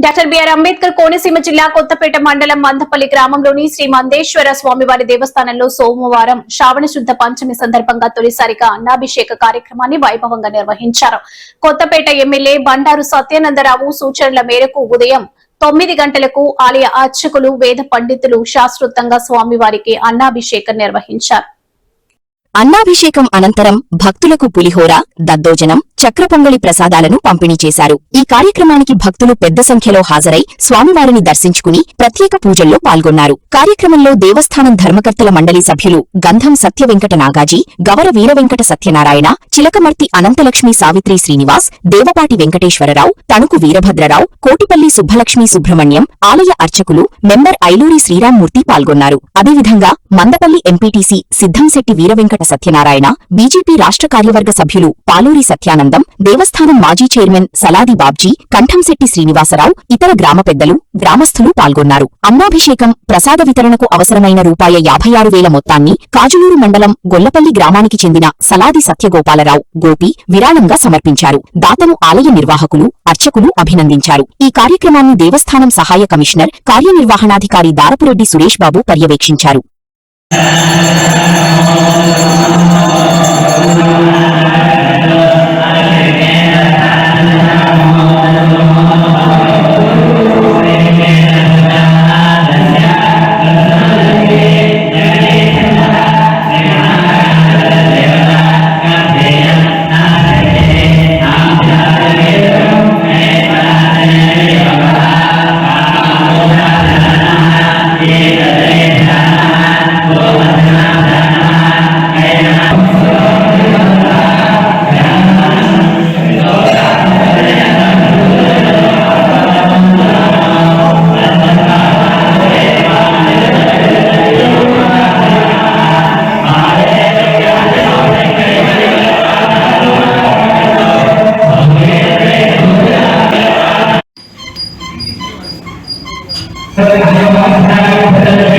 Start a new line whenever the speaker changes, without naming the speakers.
Doctor BR Ambedkar Konaseema జిల్లా కొత్తపేట మండలం మందపల్లి గ్రామంలోని శ్రీ మందేశ్వర స్వామివారి దేవస్థానంలో సోమవారం శ్రావణ శుద్ధ పంచమి సందర్భంగా తొలిసారిగా అన్నాభిషేక కార్యక్రమాన్ని వైభవంగా నిర్వహించారు. కొత్తపేట ఎమ్మెల్యే బండారు సత్యానందరావు సూచనల మేరకు ఉదయం 9 గంటలకు ఆలయ అర్చకులు, వేద పండితులు శాస్త్రోక్తంగా స్వామివారికి అన్నాభిషేకం నిర్వహించారు.
అన్నాభిషేకం అనంతరం భక్తులకు పులిహోర, దద్దోజనం, చక్రపొంగలి ప్రసాదాలను పంపిణీ చేశారు. ఈ కార్యక్రమానికి భక్తులు పెద్ద సంఖ్యలో హాజరై స్వామివారిని దర్శించుకుని ప్రత్యేక పూజల్లో పాల్గొన్నారు. కార్యక్రమంలో దేవస్థానం ధర్మకర్తల మండలి సభ్యులు గంధం సత్యవెంకట నాగాజీ, గవర వీరవెంకట సత్యనారాయణ, చిలకమర్తి అనంతలక్ష్మి సావిత్రి శ్రీనివాస్, దేవపాటి వెంకటేశ్వరరావు, తణుకు వీరభద్రరావు, కోటిపల్లి సుబ్బలక్ష్మి సుబ్రహ్మణ్యం, ఆలయ అర్చకులు, మెంబర్ ఐలూరి శ్రీరామ్మూర్తి పాల్గొన్నారు. అదేవిధంగా మందపల్లి ఎంపీటీసీ సిద్ధంశెట్టి వీరవెంకట సత్యనారాయణ, బీజేపీ రాష్ట్ర కార్యవర్గ సభ్యులు పాలూరి సత్యానందం, దేవస్థానం మాజీ చైర్మన్ సలాది బాబ్జీ, కంఠంశెట్టి శ్రీనివాసరావు, ఇతర గ్రామ పెద్దలు, గ్రామస్థులు పాల్గొన్నారు. అన్నాభిషేకం, ప్రసాద వితరణకు అవసరమైన రూ56,000 మొత్తాన్ని కాజులూరు మండలం గొల్లపల్లి గ్రామానికి చెందిన సలాది సత్యగోపాలరావు, గోపి విరాళంగా సమర్పించారు. దాతను ఆలయ నిర్వాహకులు, అర్చకులు అభినందించారు. ఈ కార్యక్రమాన్ని దేవస్థానం సహాయ కమిషనర్, కార్యనిర్వహణాధికారి దారపురెడ్డి సురేష్ బాబు పర్యవేక్షించారు.
Terima kasih.